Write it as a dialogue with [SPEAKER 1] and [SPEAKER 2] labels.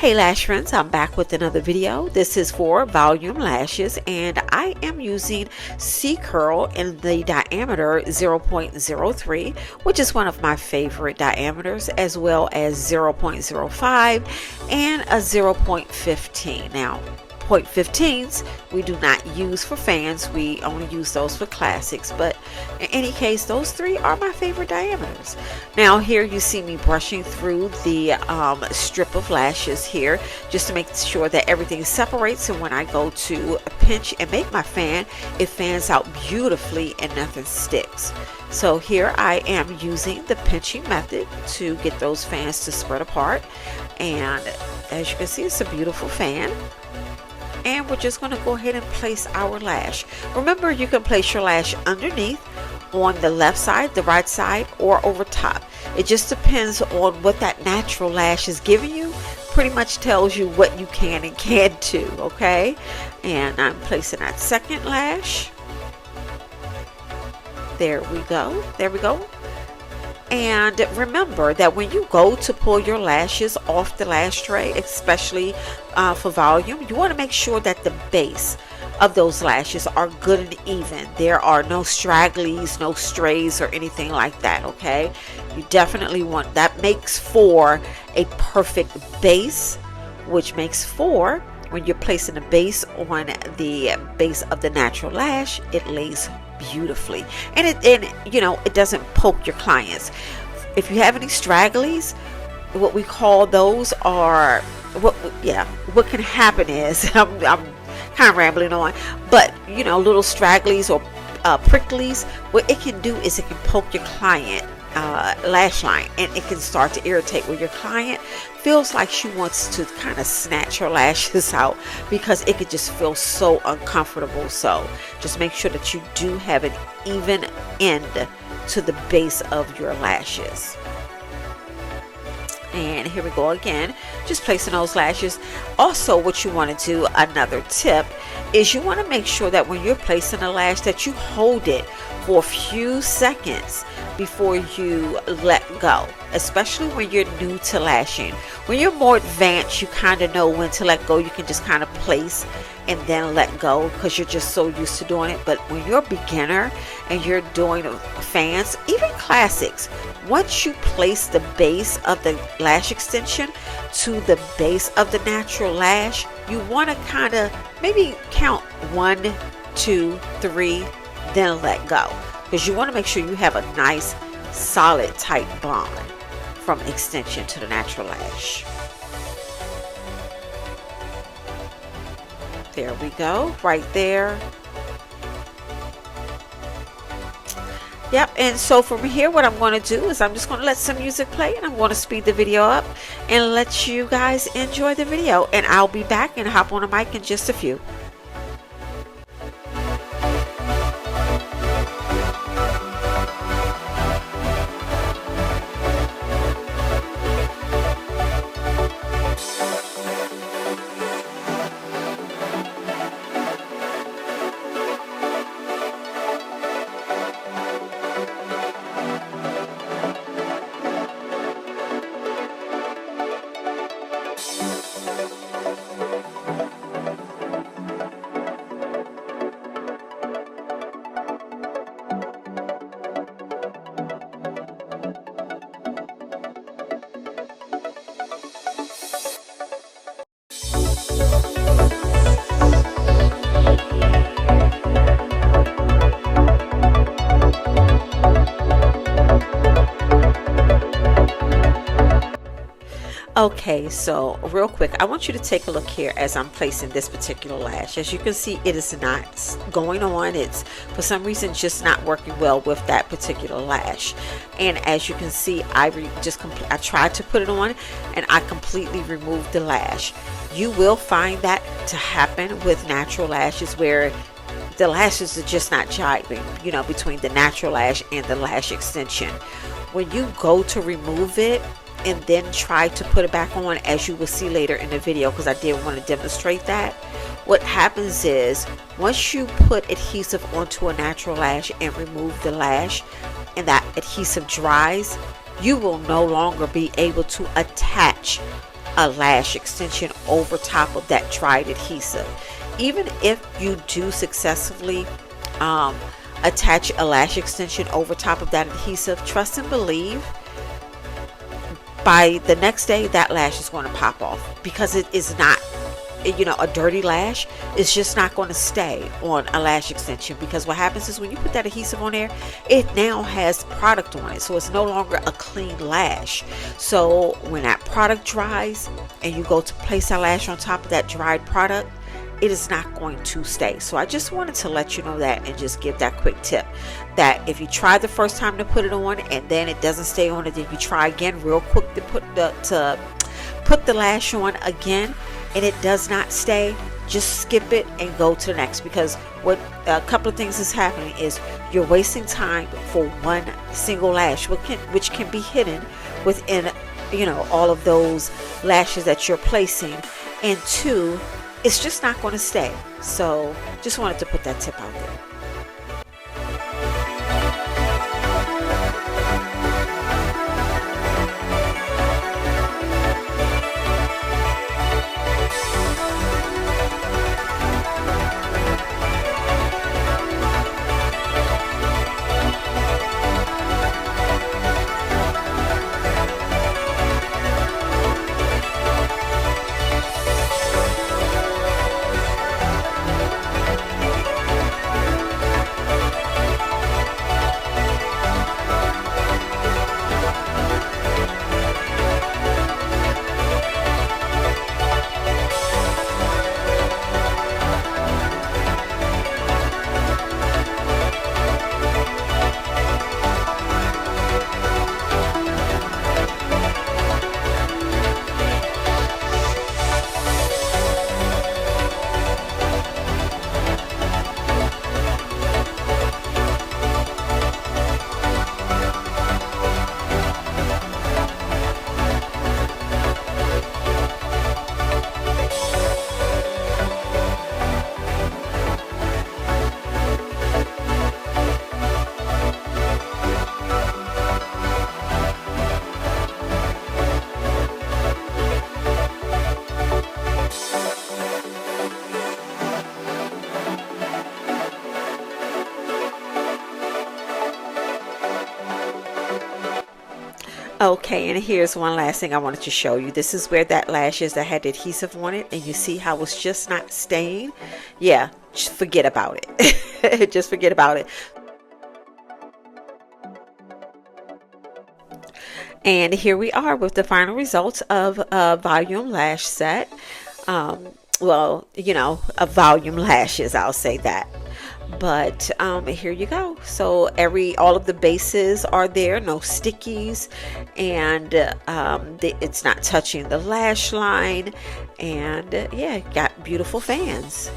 [SPEAKER 1] Hey lash friends, I'm back with another video. This is for volume lashes and I am using C Curl in the diameter 0.03, which is one of my favorite diameters, as well as 0.05 and a 0.15. Now 0.15s we do not use for fans, we only use those for classics, but in any case those three are my favorite diameters. Now here you see me brushing through the strip of lashes here just to make sure that everything separates, and when I go to pinch and make my fan, it fans out beautifully and nothing sticks. So here I am using the pinching method to get those fans to spread apart, and as you can see, it's a beautiful fan. And we're just going to go ahead and place our lash. Remember, you can place your lash underneath, on the left side, the right side, or over top. It just depends on what that natural lash is giving you. Pretty much tells you what you can and can't do, okay? And I'm placing that second lash. There we go. There we go. And remember that when you go to pull your lashes off the lash tray, especially for volume, you want to make sure that the base of those lashes are good and even. There are no stragglies, no strays, or anything like that, okay? You definitely want that. Makes for a perfect base, which makes for when you're placing a base on the base of the natural lash, it lays beautifully, and it doesn't poke your clients. If you have any stragglies, what we call those are what can happen is I'm kind of rambling on, but little stragglies or pricklies, what it can do is it can poke your client lash line, and it can start to irritate where your client feels like she wants to kind of snatch her lashes out because it could just feel so uncomfortable. So just make sure that you do have an even end to the base of your lashes. And here we go again, just placing those lashes. Also, what you want to do, another tip, is you want to make sure that when you're placing a lash that you hold it for a few seconds before you let go, especially when you're new to lashing. When you're more advanced, you kind of know when to let go. You can just kind of place and then let go because you're just so used to doing it. But when you're a beginner and you're doing fans, even classics, once you place the base of the lash extension to the base of the natural lash, you want to kind of maybe count 1, 2, 3, then let go, because you want to make sure you have a nice solid tight bond from extension to the natural lash. There we go, right there. Yep, and so from here what I'm going to do is I'm just going to let some music play, and I'm going to speed the video up and let you guys enjoy the video, and I'll be back and hop on a mic in just a few. Okay, so real quick, I want you to take a look here as I'm placing this particular lash. As you can see, it is not going on. It's for some reason just not working well with that particular lash. And as you can see, I tried to put it on and I completely removed the lash. You will find that to happen with natural lashes where the lashes are just not jiving, between the natural lash and the lash extension. When you go to remove it and then try to put it back on, as you will see later in the video, because I did want to demonstrate that, what happens is once you put adhesive onto a natural lash and remove the lash and that adhesive dries, you will no longer be able to attach a lash extension over top of that dried adhesive. Even if you do successfully attach a lash extension over top of that adhesive, trust and believe by the next day that lash is going to pop off, because it is not, you know, a dirty lash is just not going to stay on a lash extension. Because what happens is when you put that adhesive on there, it now has product on it, so it's no longer a clean lash. So when that product dries and you go to place that lash on top of that dried product, it is not going to stay. So I just wanted to let you know that, and just give that quick tip, that if you try the first time to put it on and then it doesn't stay on, and then you try again real quick to put the lash on again and it does not stay, just skip it and go to the next. Because what a couple of things is happening is you're wasting time for one single lash, which can be hidden within, you know, all of those lashes that you're placing, and two, it's just not going to stay. So just wanted to put that tip out there. Okay, and here's one last thing I wanted to show you. This is where that lash is that had the adhesive on it, and you see how it's just not staying. Yeah, just forget about it. Just forget about it. And here we are with the final results of a volume lash set. Well, you know, a volume lashes, I'll say that. But here you go. So all of the bases are there, no stickies, and it's not touching the lash line, and yeah, got beautiful fans.